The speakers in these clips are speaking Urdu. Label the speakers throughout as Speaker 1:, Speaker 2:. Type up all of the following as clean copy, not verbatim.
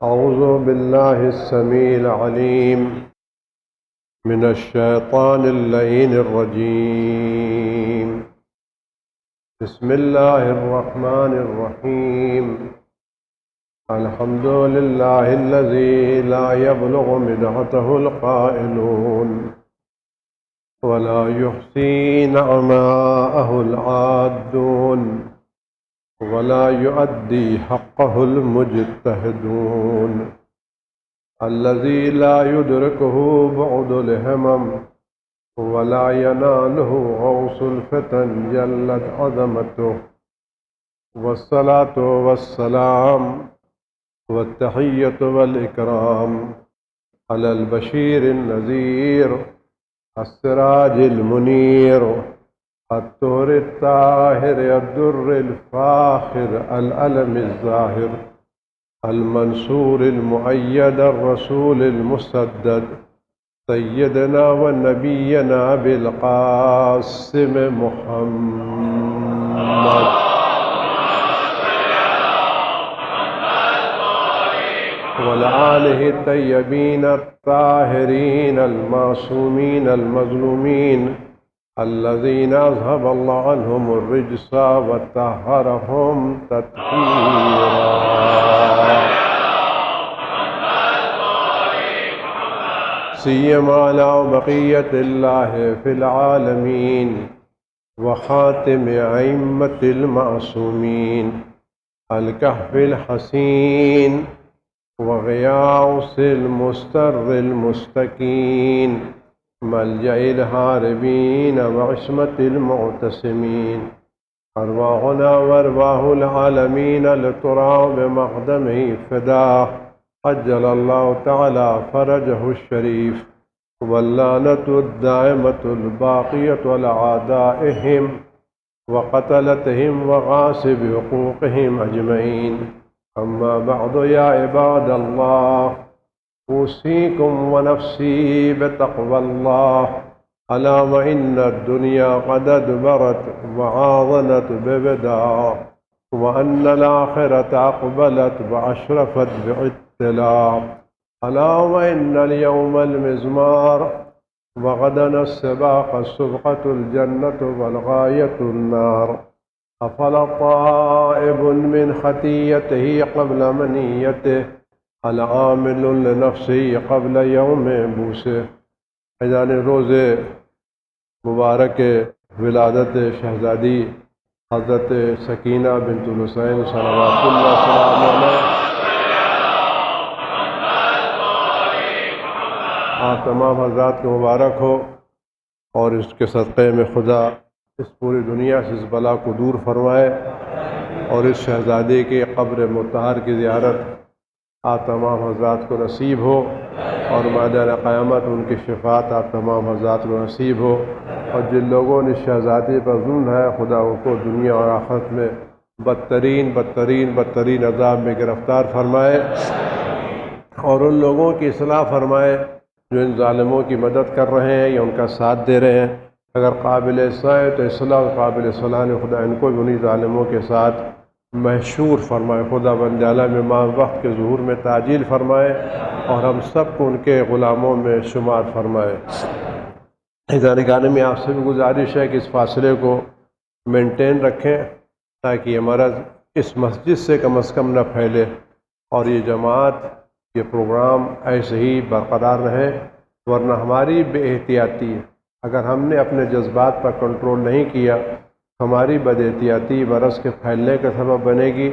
Speaker 1: أعوذ بالله السميع العليم من الشيطان اللعين الرجيم. بسم الله الرحمن الرحيم. الحمد لله الذي لا يبلغ مدحته القائلون ولا يحصي نعماءه العادون ولا يؤدي حقه المجتهدون. الذي لا يدركه بعد الهمم ولا يناله غوص الفتن جلت عظمته. والصلاة والسلام والتحية والإكرام على البشير النذير السراج المنير الطهر الطاهر الدر الفاخر العلم الظاهر المنصور المؤيد الرسول المسدد سيدنا ونبينا بالقاسم محمد وآله الطيبين الطاهرين المعصومين المظلومين الذين أذهب الله عنهم الرجس وطهرهم تطهيرا. سيما على بقية الله في العالمين وخاتم أئمة المعصومين الكهف الحسين وغياث المستر المستكين ملجأ الهاربين وعصمة المعتصمين. أرواحنا وأرواح العالمين لتراب مقدمه فداه عجل الله تعالى فرجه الشريف. واللعنة الدائمة الباقية على أعدائهم وقتلتهم وغاصب حقوقهم أجمعين. أما بعد يا عباد الله أوصيكم ونفسي بتقوى الله. ألا وإن الدنيا قد أدبرت وعاظنت ببداع وأن الآخرة أقبلت وأشرفت باطلاع. ألا وإن اليوم المزمار وغدا السباق السبقة الجنة والغاية النار. أفلا طائب من خطيته قبل منيته العامل لنفسه قبل یوم بوسه. فیضان روز مبارک ولادت شہزادی حضرت سکینہ بنت الحسین صلوات اللہ سلام علیہ آپ تمام حضرات کو مبارک ہو، اور اس کے صدقے میں خدا اس پوری دنیا سے اس بلا کو دور فرمائے، اور اس شہزادی کے قبر مطہر کی زیارت آپ تمام حضرات کو نصیب ہو، اور میدان قیامت ان کی شفاعت آپ تمام حضرات کو نصیب ہو. اور جن لوگوں نے شہزادی پر ظلم ہے، خدا ان کو دنیا اور آخرت میں بدترین بدترین بدترین عذاب میں گرفتار فرمائے، اور ان لوگوں کی اصلاح فرمائے جو ان ظالموں کی مدد کر رہے ہیں یا ان کا ساتھ دے رہے ہیں. اگر قابل اصلاح ہے تو اصلاح، قابل صلاح نے خدا ان کو بھی انہی ظالموں کے ساتھ محشور فرمائے. خدا بند عالم میں ماں وقت کے ظہور میں تعجیل فرمائے، اور ہم سب کو ان کے غلاموں میں شمار فرمائے. ذالکان میں آپ سے بھی گزارش ہے کہ اس فاصلے کو مینٹین رکھیں تاکہ یہ مرض اس مسجد سے کم از کم نہ پھیلے، اور یہ جماعت، یہ پروگرام ایسے ہی برقرار رہے. ورنہ ہماری بے احتیاطی، اگر ہم نے اپنے جذبات پر کنٹرول نہیں کیا، ہماری بد احتیاطی مرض کے پھیلنے کا سبب بنے گی،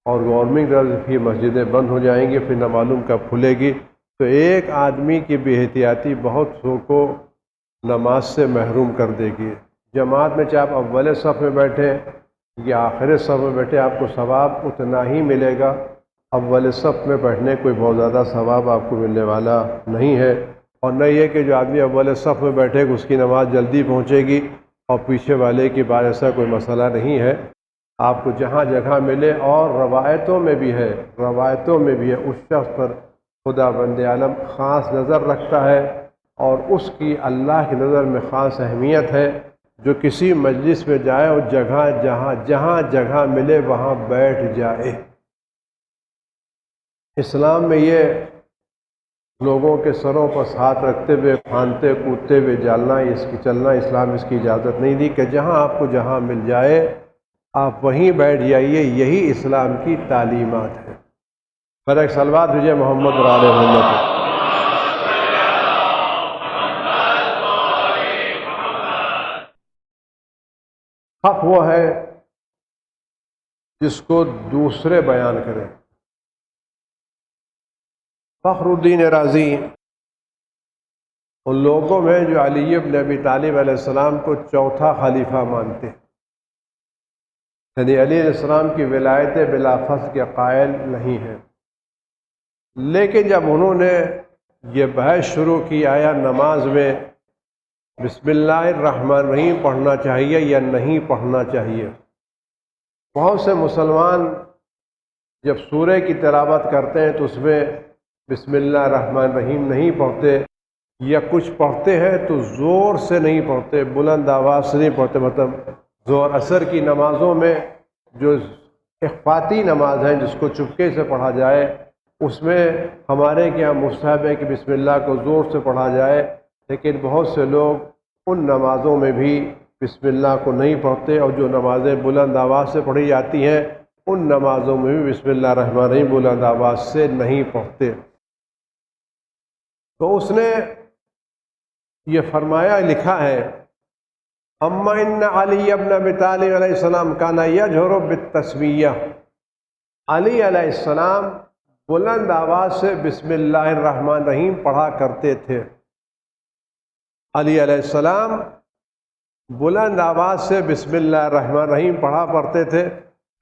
Speaker 1: اور گورنمنٹ کی مسجدیں بند ہو جائیں گی، پھر نہ معلوم کب کھلے گی. تو ایک آدمی کی بے احتیاطی بہت سو کو نماز سے محروم کر دے گی. جماعت میں چاہے آپ اول صف میں بیٹھے یا آخر صف میں بیٹھے، آپ کو ثواب اتنا ہی ملے گا. اول صف میں بیٹھنے کوئی بہت زیادہ ثواب آپ کو ملنے والا نہیں ہے. اور نہ یہ کہ جو آدمی اول صف میں بیٹھے گا اس کی نماز جلدی پہنچے گی، اور پیچھے والے کی بات ایسا کوئی مسئلہ نہیں ہے. آپ کو جہاں جگہ ملے، اور روایتوں میں بھی ہے اس شخص پر خدا بند عالم خاص نظر رکھتا ہے، اور اس کی اللہ کی نظر میں خاص اہمیت ہے جو کسی مجلس میں جائے اور جہاں جگہ ملے وہاں بیٹھ جائے. اسلام میں یہ لوگوں کے سروں پر ہاتھ رکھتے ہوئے پھاندتے کودتے ہوئے چلنا اسلام اس کی اجازت نہیں دی کہ جہاں آپ کو جہاں مل جائے آپ وہیں بیٹھ جائیے، یہی اسلام کی تعلیمات ہے۔ پر ایک صلوات بھیجے محمد اور آل محمد۔ حق وہ ہے جس کو دوسرے بیان کریں۔ فخر الدین رازی ان لوگوں میں جو علی بن ابی طالب علیہ السلام کو چوتھا خلیفہ مانتے، یعنی علی علیہ السلام کی ولایت بلا فصل کے قائل نہیں ہیں، لیکن جب انہوں نے یہ بحث شروع کی آیا نماز میں بسم اللہ الرحمن الرحیم پڑھنا چاہیے یا نہیں پڑھنا چاہیے، بہت سے مسلمان جب سورہ کی تلاوت کرتے ہیں تو اس میں بسم اللہ الرحمن الرحیم نہیں پڑھتے، یا کچھ پڑھتے ہیں تو زور سے نہیں پڑھتے، بلند آواز سے نہیں پڑھتے۔ مطلب ظہر اثر کی نمازوں میں جو اخفاتی نماز ہے جس کو چپکے سے پڑھا جائے، اس میں ہمارے یہاں مستحب ہے کہ بسم اللہ کو زور سے پڑھا جائے، لیکن بہت سے لوگ ان نمازوں میں بھی بسم اللہ کو نہیں پڑھتے، اور جو نمازیں بلند آواز سے پڑھی جاتی ہیں ان نمازوں میں بھی بسم اللہ الرحمن الرحیم بلند آواز سے نہیں پڑھتے۔ تو اس نے یہ فرمایا، لکھا ہے اما ان علی ابن ابی طالب علیہ السلام کان یجہر بالتسمیہ، علی علیہ السلام بلند آواز سے بسم اللہ الرحمن الرحیم پڑھا کرتے تھے۔ علی علیہ السلام بلند آواز سے بسم اللہ الرحمن الرحیم پڑھا کرتے تھے۔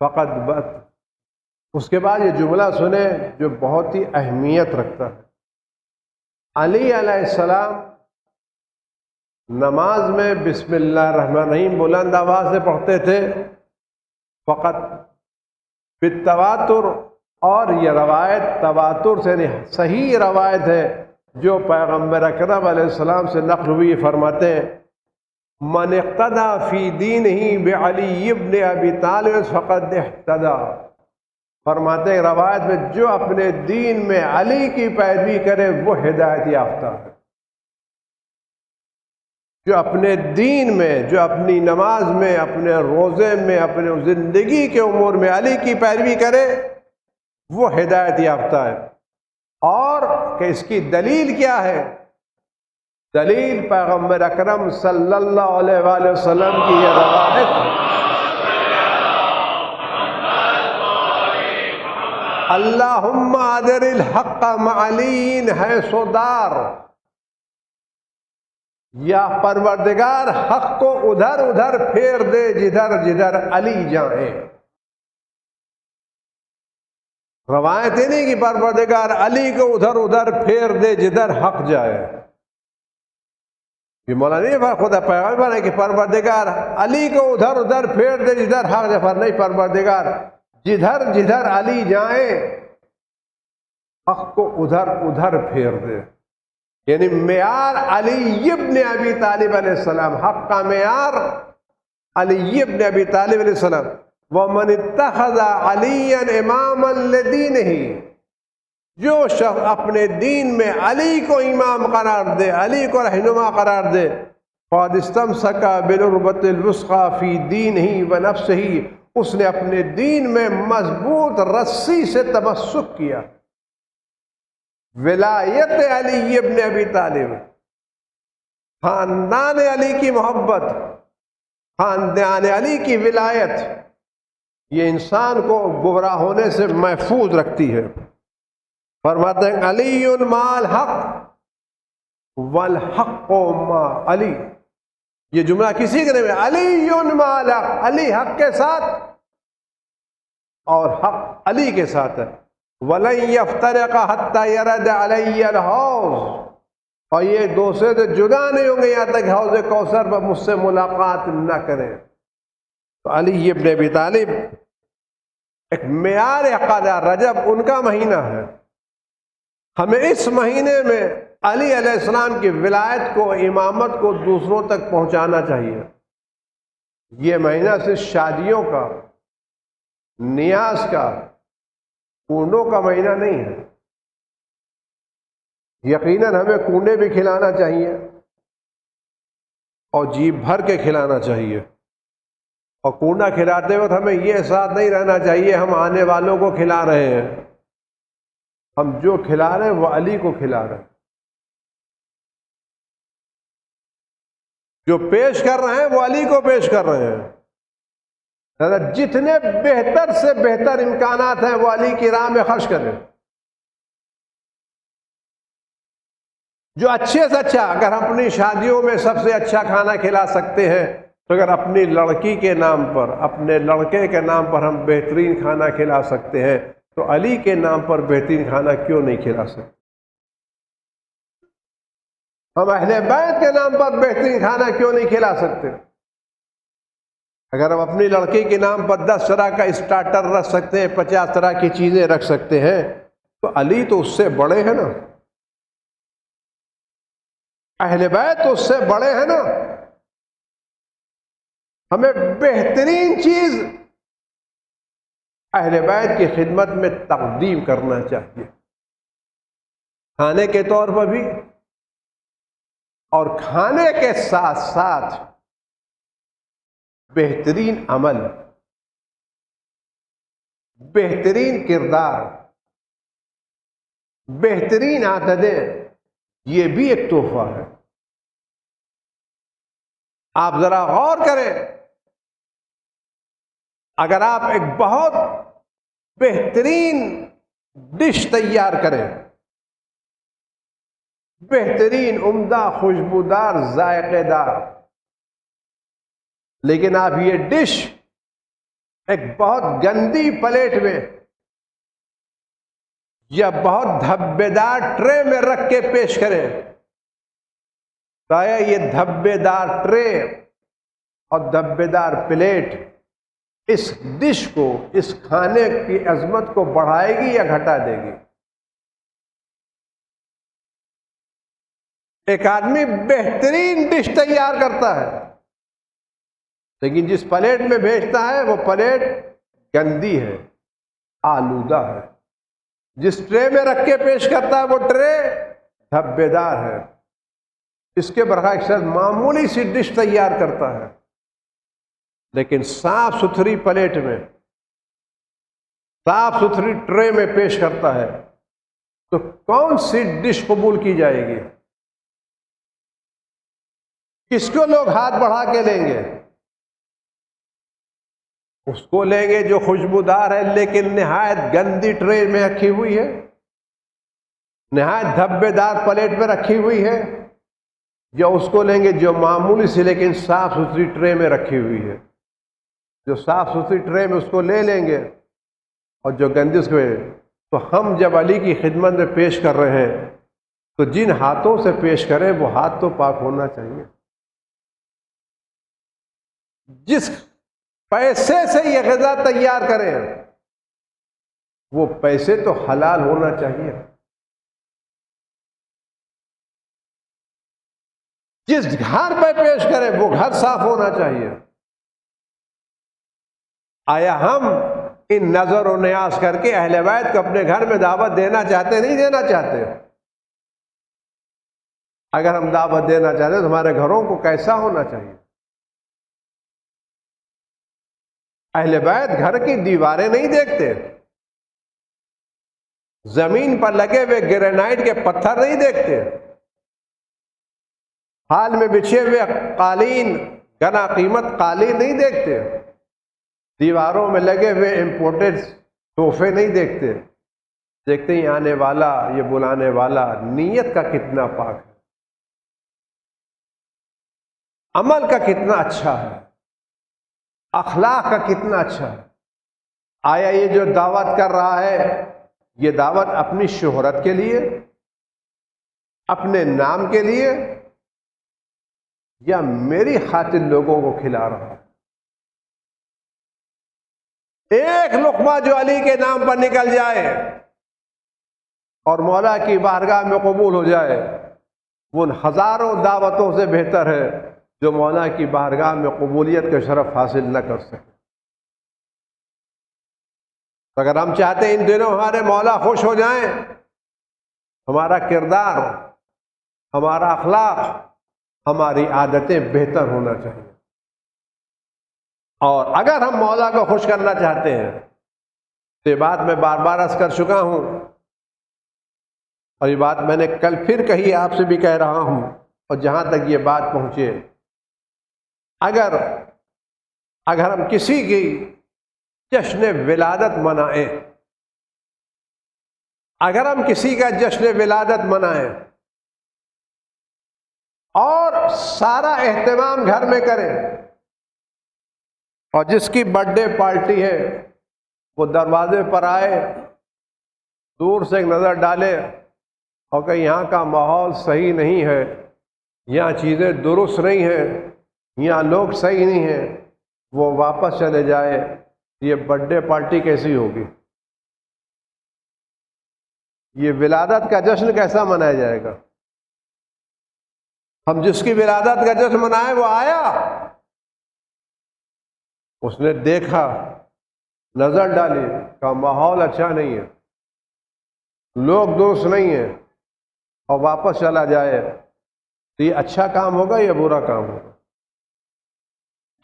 Speaker 1: فقط اس کے بعد یہ جملہ سنیں جو بہت ہی اہمیت رکھتا ہے۔ علی علیہ السلام نماز میں بسم اللہ الرحمن الرحیم بلند آواز سے پڑھتے تھے، فقط بالتواتر، اور یہ روایت تواتر سے نہیں، صحیح روایت ہے جو پیغمبر اکرم علیہ السلام سے نقل ہوئی، فرماتے ہیں من اقتدى فی دینہ بعلی ابن ابی طالب فقد اہتدی، فرماتے ہیں روایت میں جو اپنے دین میں علی کی پیروی کرے وہ ہدایت یافتہ ہے۔ جو اپنے دین میں، جو اپنی نماز میں، اپنے روزے میں، اپنے زندگی کے امور میں علی کی پیروی کرے وہ ہدایت یافتہ ہے۔ اور کہ اس کی دلیل کیا ہے؟ دلیل پیغمبر اکرم صلی اللہ علیہ وآلہ وسلم کی یہ روایت ہے، اللہم ادر الحق مع علی حیث دار، یا پروردگار حق کو ادھر ادھر پھیر دے جدھر جدھر علی جائیں۔ روایت ہی نہیں کہ پروردگار علی کو ادھر ادھر پھیر دے جدھر حق جائے، یہ مولانا خدا پیغمبر ہے کہ پروردگار علی کو ادھر ادھر پھیر دے جدھر حق جائے، نہیں، پروردگار جدھر جدھر علی جائیں حق کو ادھر ادھر پھیر دے، یعنی معیار علی ابن ابی طالب علیہ السلام، حق کا معیار علی ابن ابی طالب علیہ السلام۔ وَمَنِ اتَّخَذَ عَلِيًّا إِمَامًا لِدِينِهِ، جو شخص اپنے دین میں علی کو امام قرار دے، علی کو رہنما قرار دے، فَقَدِ اسْتَمْسَكَ بِالْعُرْوَةِ الْوُثْقَىٰ فِي دِينِهِ وَنَفْسِهِ، اس نے اپنے دین میں مضبوط رسی سے تمسک کیا۔ ولایت علی ابن ابی طالب، خاندان علی کی محبت، خاندان علی کی ولایت، یہ انسان کو گمراہ ہونے سے محفوظ رکھتی ہے۔ فرماتے ہیں علی مع الحق والحق مع علی، یہ جملہ کسی کے نہیں ہے، علی مع الحق، علی حق کے ساتھ اور حق علی کے ساتھ ہے۔ وَلَن يَفْتَرِقَ حَتَّى يَرَدَ عَلَيَّ الْحَوْض، اور یہ دوسرے سے جدا نہیں ہوں گے یہاں تک حوض کوثر پر مجھ سے ملاقات نہ کریں۔ تو علی ابن ابی طالب ایک معیار عقیدہ، رجب ان کا مہینہ ہے، ہمیں اس مہینے میں علی علیہ السلام کی ولایت کو، امامت کو دوسروں تک پہنچانا چاہیے۔ یہ مہینہ صرف شادیوں کا، نیاز کا، کنڈوں کا مہینہ نہیں ہے۔ یقیناً ہمیں کونڈے بھی کھلانا چاہیے اور جیب بھر کے کھلانا چاہیے، اور کونڈا کھلاتے وقت ہمیں یہ احساس نہیں رہنا چاہیے ہم آنے والوں کو کھلا رہے ہیں، ہم جو کھلا رہے ہیں وہ علی کو کھلا رہے ہیں، جو پیش کر رہے ہیں وہ علی کو پیش کر رہے ہیں۔ جتنے بہتر سے بہتر امکانات ہیں وہ علی کی راہ میں خرچ کریں۔ جو اچھے سے اچھا، اگر ہم اپنی شادیوں میں سب سے اچھا کھانا کھلا سکتے ہیں تو اگر اپنی لڑکی کے نام پر، اپنے لڑکے کے نام پر ہم بہترین کھانا کھلا سکتے ہیں تو علی کے نام پر بہترین کھانا کیوں نہیں کھلا سکتے؟ ہم اہل بیت کے نام پر بہترین کھانا کیوں نہیں کھلا سکتے؟ اگر ہم اپنی لڑکی کے نام پر 10 طرح کا اسٹارٹر رکھ سکتے ہیں، 50 طرح کی چیزیں رکھ سکتے ہیں، تو علی تو اس سے بڑے ہیں نا، اہل بیت تو اس سے بڑے ہیں نا۔ ہمیں بہترین چیز اہل بیت کی خدمت میں تقدیم کرنا چاہیے، کھانے کے طور پر بھی، اور کھانے کے ساتھ ساتھ بہترین عمل، بہترین کردار، بہترین عادتیں، یہ بھی ایک تحفہ ہے۔ آپ ذرا غور کریں، اگر آپ ایک بہت بہترین ڈش تیار کریں، بہترین، عمدہ، خوشبودار، ذائقے دار، لیکن آپ یہ ڈش ایک بہت گندی پلیٹ میں یا بہت دھبے دار ٹرے میں رکھ کے پیش کریں، تو آیا یہ دھبے دار ٹرے اور دھبے دار پلیٹ اس ڈش کو، اس کھانے کی عظمت کو بڑھائے گی یا گھٹا دے گی؟ ایک آدمی بہترین ڈش تیار کرتا ہے، لیکن جس پلیٹ میں بھیجتا ہے وہ پلیٹ گندی ہے، آلودہ ہے۔ جس ٹرے میں رکھ کے پیش کرتا ہے وہ ٹرے دھبے دار ہے۔ اس کے برعکس معمولی سی ڈش تیار کرتا ہے لیکن صاف ستھری پلیٹ میں، صاف ستھری ٹرے میں پیش کرتا ہے، تو کون سی ڈش قبول کی جائے گی؟ کس کو لوگ ہاتھ بڑھا کے لیں گے؟ اس کو لیں گے جو خوشبودار ہے لیکن نہایت گندی ٹرے میں رکھی ہوئی ہے، نہایت دھبے دار پلیٹ میں رکھی ہوئی ہے، یا اس کو لیں گے جو معمولی سی لیکن صاف ستھری ٹرے میں رکھی ہوئی ہے؟ جو صاف ستھری ٹرے میں اس کو لے لیں گے، اور جو گندی اس کو۔ تو ہم جب علی کی خدمت میں پیش کر رہے ہیں تو جن ہاتھوں سے پیش کریں وہ ہاتھ تو پاک ہونا چاہیے۔ جس پیسے سے یہ غذا تیار کریں وہ پیسے تو حلال ہونا چاہیے۔ جس گھر پہ پیش کریں وہ گھر صاف ہونا چاہیے۔ آیا ہم ان نظر و نیاز کر کے اہل بیت کو اپنے گھر میں دعوت دینا چاہتے، نہیں دینا چاہتے؟ اگر ہم دعوت دینا چاہتے تو ہمارے گھروں کو کیسا ہونا چاہیے؟ اہل بیت گھر کی دیواریں نہیں دیکھتے، زمین پر لگے ہوئے گرینائٹ کے پتھر نہیں دیکھتے، حال میں بچھے ہوئے قالین، گنا قیمت قالین نہیں دیکھتے، دیواروں میں لگے ہوئے امپورٹڈ صوفے نہیں دیکھتے۔ دیکھتے ہی آنے والا، یہ بلانے والا نیت کا کتنا پاک ہے، عمل کا کتنا اچھا ہے، اخلاق کا کتنا اچھا ہے۔ آیا یہ جو دعوت کر رہا ہے یہ دعوت اپنی شہرت کے لیے، اپنے نام کے لیے، یا میری خاطر لوگوں کو کھلا رہا ہے؟ ایک لقمہ جو علی کے نام پر نکل جائے اور مولا کی بارگاہ میں قبول ہو جائے وہ ان ہزاروں دعوتوں سے بہتر ہے جو مولا کی بارگاہ میں قبولیت کا شرف حاصل نہ کر سکے۔ اگر ہم چاہتے ہیں ان دنوں ہمارے مولا خوش ہو جائیں ہمارا کردار، ہمارا اخلاق، ہماری عادتیں بہتر ہونا چاہیے۔ اور اگر ہم مولا کو خوش کرنا چاہتے ہیں تو یہ بات میں بار بار عرض کر چکا ہوں، اور یہ بات میں نے کل پھر کہی، آپ سے بھی کہہ رہا ہوں، اور جہاں تک یہ بات پہنچے، اگر ہم کسی کی جشن ولادت منائیں، اگر ہم کسی کا جشن ولادت منائیں اور سارا اہتمام گھر میں کریں، اور جس کی برتھ ڈے پارٹی ہے وہ دروازے پر آئے، دور سے ایک نظر ڈالے اور کہ یہاں کا ماحول صحیح نہیں ہے، یہاں چیزیں درست نہیں ہیں، یہاں لوگ صحیح نہیں ہیں، وہ واپس چلے جائے، یہ برتھ ڈے پارٹی کیسی ہوگی؟ یہ ولادت کا جشن کیسا منایا جائے گا؟ ہم جس کی ولادت کا جشن منائے وہ آیا، اس نے دیکھا، نظر ڈالی، کا ماحول اچھا نہیں ہے، لوگ درست نہیں ہیں، اور واپس چلا جائے، تو یہ اچھا کام ہوگا یا برا کام ہوگا؟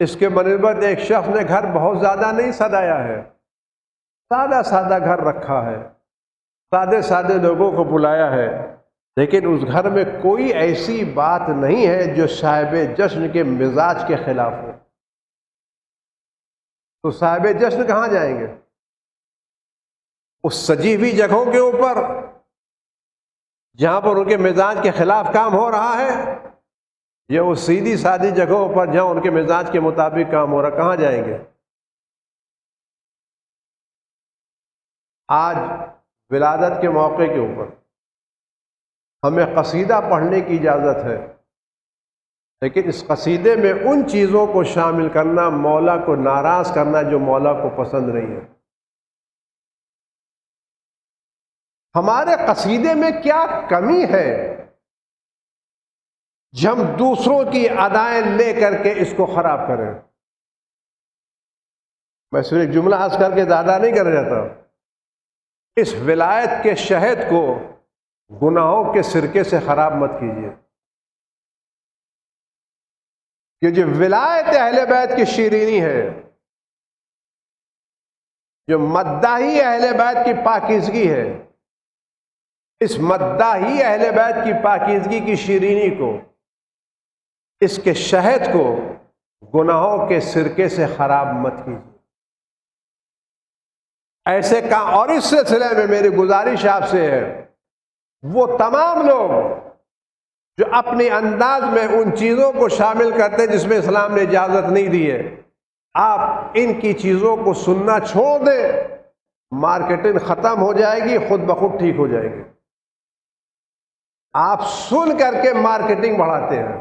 Speaker 1: اس کے بنسبت ایک شخص نے گھر بہت زیادہ نہیں سجایا ہے، سادہ سادہ گھر رکھا ہے، سادے سادے لوگوں کو بلایا ہے، لیکن اس گھر میں کوئی ایسی بات نہیں ہے جو صاحب جشن کے مزاج کے خلاف ہو، تو صاحب جشن کہاں جائیں گے؟ اس سجی ہوئی جگہوں کے اوپر جہاں پر ان کے مزاج کے خلاف کام ہو رہا ہے، یا وہ سیدھی سادی جگہوں پر جہاں ان کے مزاج کے مطابق کام ہو رہا ہے، کہاں جائیں گے؟ آج ولادت کے موقع کے اوپر ہمیں قصیدہ پڑھنے کی اجازت ہے، لیکن اس قصیدے میں ان چیزوں کو شامل کرنا مولا کو ناراض کرنا جو مولا کو پسند نہیں ہے۔ ہمارے قصیدے میں کیا کمی ہے جو ہم دوسروں کی ادائیں لے کر کے اس کو خراب کریں؟ میں صرف ایک جملہ عرض کر کے زیادہ نہیں کر جاتا، اس ولایت کے شہد کو گناہوں کے سرکے سے خراب مت کیجیے، کہ جو ولایت اہل بیت کی شیرینی ہے، جو مداحی اہل بیت کی پاکیزگی ہے، اس مداحی اہل بیت کی پاکیزگی کی شیرینی کو، اس کے شہد کو گناہوں کے سرکے سے خراب مت کیجیے۔ ایسے کام، اور اس سلسلے میں میری گزارش آپ سے ہے، وہ تمام لوگ جو اپنے انداز میں ان چیزوں کو شامل کرتے جس میں اسلام نے اجازت نہیں دی ہے، آپ ان کی چیزوں کو سننا چھوڑ دیں، مارکیٹنگ ختم ہو جائے گی، خود بخود ٹھیک ہو جائے گی۔ آپ سن کر کے مارکیٹنگ بڑھاتے ہیں،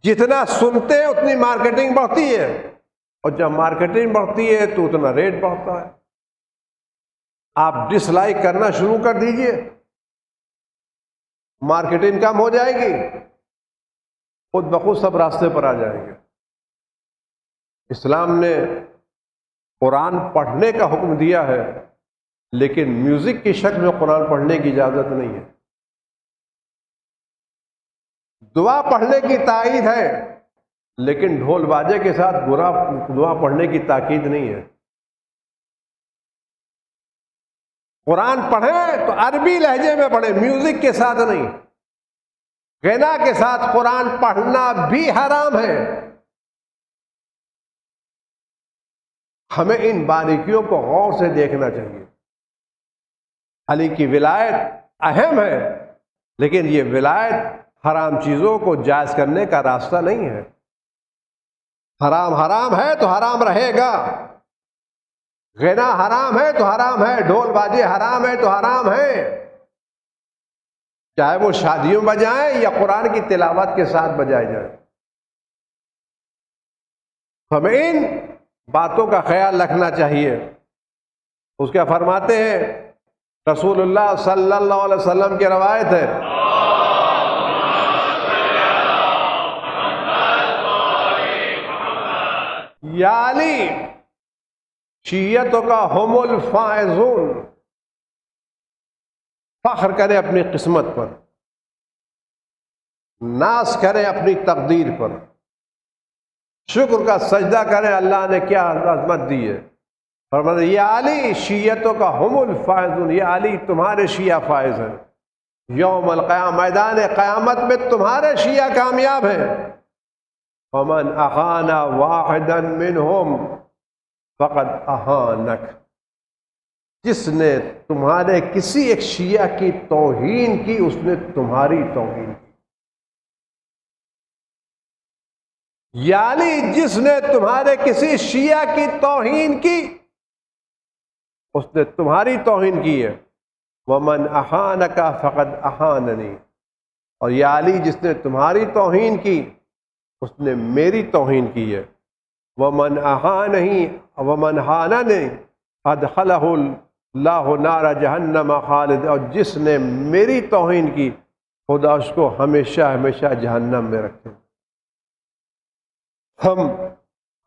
Speaker 1: جتنا سنتے ہیں اتنی مارکیٹنگ بڑھتی ہے، اور جب مارکیٹنگ بڑھتی ہے تو اتنا ریٹ بڑھتا ہے۔ آپ ڈس لائک کرنا شروع کر دیجئے، مارکیٹنگ کم ہو جائے گی، خود بخود سب راستے پر آ جائیں گے۔ اسلام نے قرآن پڑھنے کا حکم دیا ہے، لیکن میوزک کی شکل میں قرآن پڑھنے کی اجازت نہیں ہے۔ دعا پڑھنے کی تائید ہے، لیکن ڈھول باجے کے ساتھ دعا پڑھنے کی تاکید نہیں ہے۔ قرآن پڑھیں تو عربی لہجے میں پڑھیں، میوزک کے ساتھ نہیں۔ غنا کے ساتھ قرآن پڑھنا بھی حرام ہے۔ ہمیں ان باریکیوں کو غور سے دیکھنا چاہیے۔ علی کی ولایت اہم ہے، لیکن یہ ولایت حرام چیزوں کو جائز کرنے کا راستہ نہیں ہے۔ حرام حرام ہے تو حرام رہے گا، غنا حرام ہے تو حرام ہے، ڈھول بازے حرام ہے تو حرام ہے، چاہے وہ شادیوں بجائیں یا قرآن کی تلاوت کے ساتھ بجائے جائیں۔ ہمیں ان باتوں کا خیال رکھنا چاہیے۔ اس کا فرماتے ہیں رسول اللہ صلی اللہ علیہ وسلم کی روایت ہے، یا علی شیعتوں کا ہم الفائزون، فخر کرے اپنی قسمت پر، ناز کرے اپنی تقدیر پر، شکر کا سجدہ کریں اللہ نے کیا عظمت دی ہے۔ فرمایا یہ علی شیعتوں کا ہم الفائزون، یہ علی تمہارے شیعہ فائز ہیں، یوم القیامہ میدان قیامت میں تمہارے شیعہ کامیاب ہیں۔ فمن احان واحدا منہم فقد احانک، جس نے تمہارے کسی ایک شیعہ کی توہین کی اس نے تمہاری توہین کی۔ یعنی جس نے تمہارے کسی شیعہ کی توہین کی اس نے تمہاری توہین کی ہے۔ ومن احانک فقد احاننی، اور یا علی جس نے تمہاری توہین کی اس نے میری توہین کی ہے۔ ومن احاننی ومن حاننی ادخلہ اللہ نار جہنم خالد، اور جس نے میری توہین کی خدا اس کو ہمیشہ ہمیشہ جہنم میں رکھے۔ ہم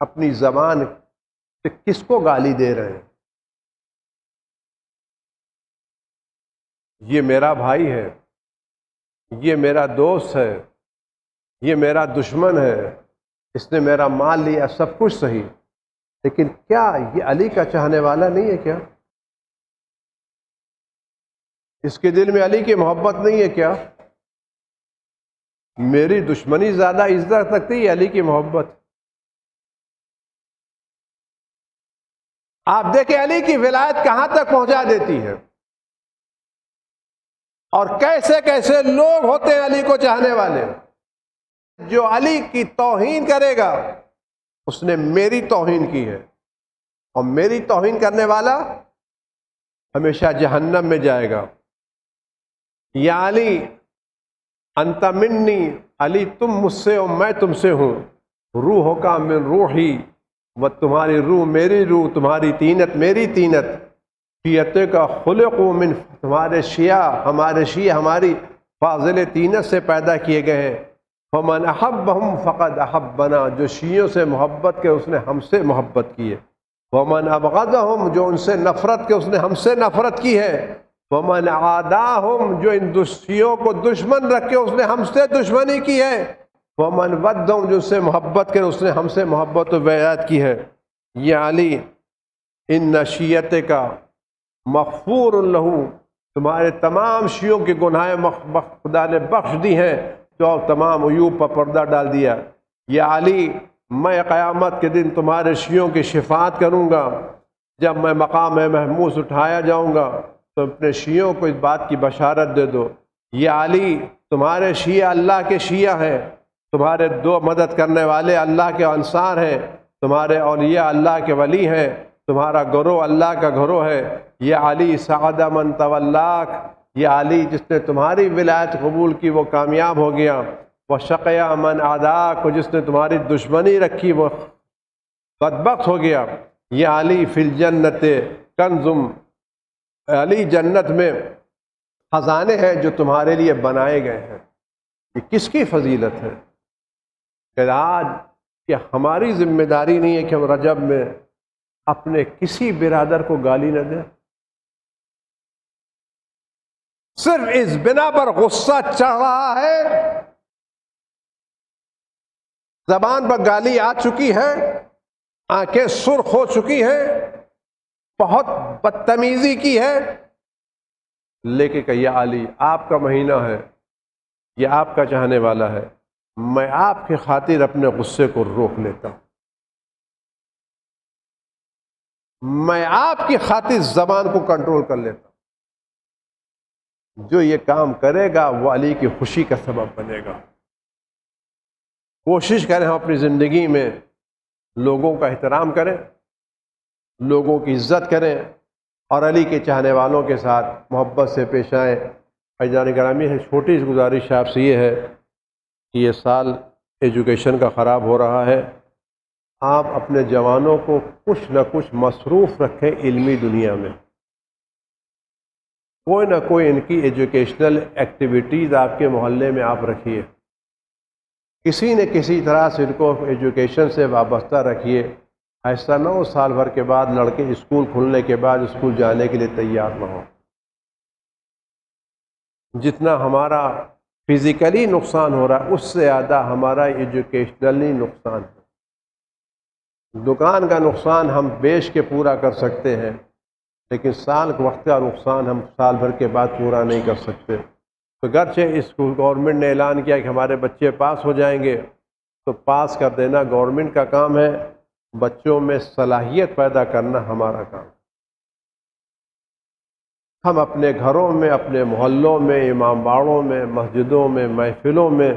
Speaker 1: اپنی زبان سے کس کو گالی دے رہے ہیں؟ یہ میرا بھائی ہے، یہ میرا دوست ہے، یہ میرا دشمن ہے، اس نے میرا مال لیا، سب کچھ صحیح، لیکن کیا یہ علی کا چاہنے والا نہیں ہے؟ کیا اس کے دل میں علی کی محبت نہیں ہے؟ کیا میری دشمنی زیادہ عزت رکھتی ہے علی کی محبت؟ آپ دیکھیں علی کی ولایت کہاں تک پہنچا دیتی ہے، اور کیسے کیسے لوگ ہوتے ہیں علی کو چاہنے والے۔ جو علی کی توہین کرے گا اس نے میری توہین کی ہے، اور میری توہین کرنے والا ہمیشہ جہنم میں جائے گا۔ یا علی انت منی، علی تم مجھ سے ہو میں تم سے ہوں، روح کا من روحی، وہ تمہاری روح میری روح، تمہاری تینت میری تینت، شیعتے کا خلق من، تمہارے شیعہ ہمارے شیعہ ہماری فاضل تینت سے پیدا کیے گئے ہیں۔ فمن احبہم فقد احبنا، جو شیعوں سے محبت کے اس نے ہم سے محبت کی ہے۔ ومن ابغضہم، جو ان سے نفرت کے اس نے ہم سے نفرت کی ہے۔ ومن عاداہم، جو ان شیعوں کو دشمن رکھ کے اس نے ہم سے دشمنی کی ہے۔ ومن ودہم، جو ان سے محبت کے اس نے ہم سے محبت و بیعت کی ہے۔ یا علی ان شیعت کا مغفور لہ، تمہارے تمام شیعوں کے گناہ خدا نے بخش دی ہیں، جو تمام عیوب پر پردہ ڈال دیا۔ یا علی میں قیامت کے دن تمہارے شیعوں کی شفاعت کروں گا، جب میں مقام محمود اٹھایا جاؤں گا تو اپنے شیعوں کو اس بات کی بشارت دے دو۔ یا علی تمہارے شیعہ اللہ کے شیعہ ہیں، تمہارے دو مدد کرنے والے اللہ کے انصار ہیں، تمہارے اولیاء اللہ کے ولی ہیں، تمہارا گروہ اللہ کا گروہ ہے۔ یا علی سعد من تولاک، یا علی جس نے تمہاری ولایت قبول کی وہ کامیاب ہو گیا۔ وشقیا من عاداک، جس نے تمہاری دشمنی رکھی وہ بدبخت ہو گیا۔ یا علی فی الجنت کنزم، علی جنت میں خزانے ہیں جو تمہارے لیے بنائے گئے ہیں۔ یہ کس کی فضیلت ہے کہ آج کہ ہماری ذمہ داری نہیں ہے کہ ہم رجب میں اپنے کسی برادر کو گالی نہ دیں؟ صرف اس بنا پر غصہ چڑھ رہا ہے، زبان پر گالی آ چکی ہے، آنکھیں سرخ ہو چکی ہیں، بہت بدتمیزی کی ہے، لیکن کہ یا علی آپ کا مہینہ ہے، یہ آپ کا چاہنے والا ہے، میں آپ کی خاطر اپنے غصے کو روک لیتا ہوں، میں آپ کی خاطر زبان کو کنٹرول کر لیتا ہوں۔ جو یہ کام کرے گا وہ علی کی خوشی کا سبب بنے گا۔ کوشش کریں ہم اپنی زندگی میں لوگوں کا احترام کریں، لوگوں کی عزت کریں، اور علی کے چاہنے والوں کے ساتھ محبت سے پیش آئیں۔ بھائیجان گرامی ہے، چھوٹی سی گزارش آپ سے یہ ہے کہ یہ سال ایجوکیشن کا خراب ہو رہا ہے، آپ اپنے جوانوں کو کچھ نہ کچھ مصروف رکھیں علمی دنیا میں، کوئی نہ کوئی ان کی ایجوکیشنل ایکٹیویٹیز آپ کے محلے میں آپ رکھیے، کسی نہ کسی طرح سے ان کو ایجوکیشن سے وابستہ رکھیے۔ ایسا نہ ہو سال بھر کے بعد لڑکے اسکول کھلنے کے بعد اسکول جانے کے لیے تیار نہ ہو۔ جتنا ہمارا فزیکلی نقصان ہو رہا ہے اس سے زیادہ ہمارا ایجوکیشنلی نقصان ہے۔ دکان کا نقصان ہم بیچ کے پورا کر سکتے ہیں، لیکن سال کے وقت کا نقصان ہم سال بھر کے بعد پورا نہیں کر سکتے۔ تو گرچہ اس کو گورنمنٹ نے اعلان کیا کہ ہمارے بچے پاس ہو جائیں گے، تو پاس کر دینا گورنمنٹ کا کام ہے، بچوں میں صلاحیت پیدا کرنا ہمارا کام۔ ہم اپنے گھروں میں، اپنے محلوں میں، امام باڑوں میں، مسجدوں میں، محفلوں میں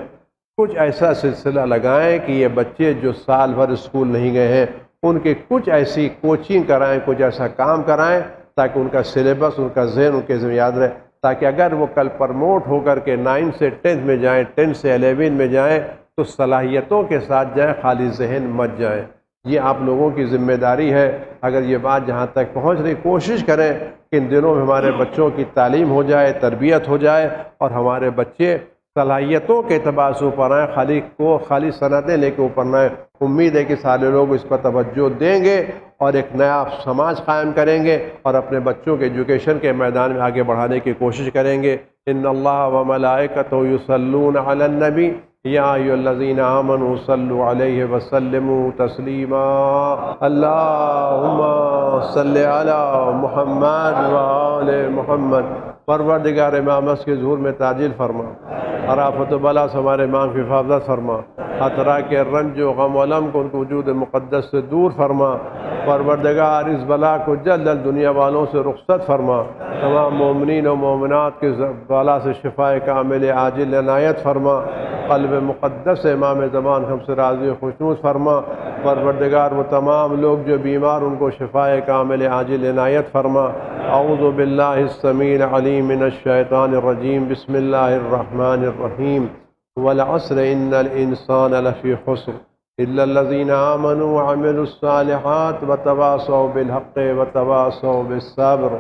Speaker 1: کچھ ایسا سلسلہ لگائیں کہ یہ بچے جو سال بھر اسکول نہیں گئے ہیں ان کے کچھ ایسی کوچنگ کرائیں، کچھ ایسا کام کرائیں تاکہ ان کا سلیبس، ان کا ذہن ان کے ذمہ یاد رہے، تاکہ اگر وہ کل پرموٹ ہو کر کے 9 سے 10 میں جائیں، 10 سے 11 میں جائیں تو صلاحیتوں کے ساتھ جائیں، خالی ذہن مت جائیں۔ یہ آپ لوگوں کی ذمہ داری ہے۔ اگر یہ بات جہاں تک پہنچ رہی، کوشش کریں کہ ان دنوں میں ہمارے بچوں کی تعلیم ہو جائے، تربیت ہو جائے، اور ہمارے بچے صلاحیتوں کے اعتبار سے اوپر آئیں، خالی سندیں لے کے اوپر نہ آئیں۔ امید ہے کہ سارے لوگ اس پر توجہ دیں گے اور ایک نیا سماج قائم کریں گے اور اپنے بچوں کے ایجوکیشن کے میدان میں آگے بڑھانے کی کوشش کریں گے۔ ان اللہ و ملائکتہ یصلون علی النبی یا ایھا الذین آمنوا صلوا علیہ وسلموا تسلیما اللہم صل علی محمد و آل محمد۔ پروردگار امامت کے ظہور میں تعجیل فرما، عرافت و بلا سے ہمارے امام کی حفاظت فرما، خطرہ کے رنج و غم و علم کو ان کو وجود مقدس سے دور فرما۔ پروردگار اس بلا کو جلد جلد دنیا والوں سے رخصت فرما، تمام مومنین و مومنات کے بلا سے شفاء کامل عاجل عنایت فرما۔ قلب مقدس امام زمان ہم سے راضی و خوشنود فرما۔ پروردگار وہ تمام لوگ جو بیمار ان کو شفاء کامل عاجل عنایت فرما۔ اعوذ باللہ السمیع العلیم من الشیطان الرجیم، بسم اللہ الرحمن الرحیم۔ والعصر ان الانسان لفی خسر الا الذین آمنوا وعملوا الصالحات وتواصوا بالحق وتواصوا بالصبر۔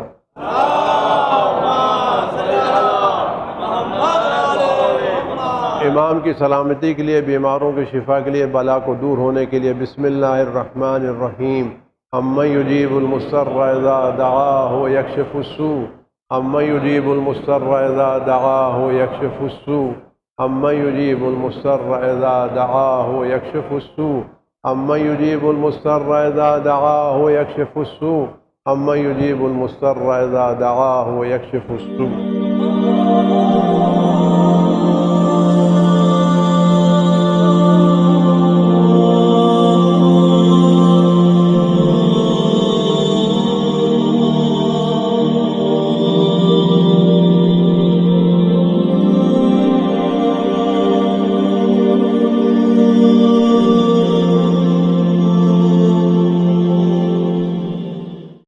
Speaker 1: امام کی سلامتی کے لیے، بیماروں کی شفا کے لیے، بلا کو دور ہونے کے لیے بسم اللہ الرحمن الرحیم۔ امن یجیب المضطر اذا دعاہ یکشف السوء، امن یجیب المضطر اذا دعاہ یکشف السوء، امن یجیب المضطر اذا دعاہ یکشف السوء، امن یجیب المضطر اذا دعاہ یکشف السوء، امن یجیب المضطر اذا دعاہ یکشف السوء۔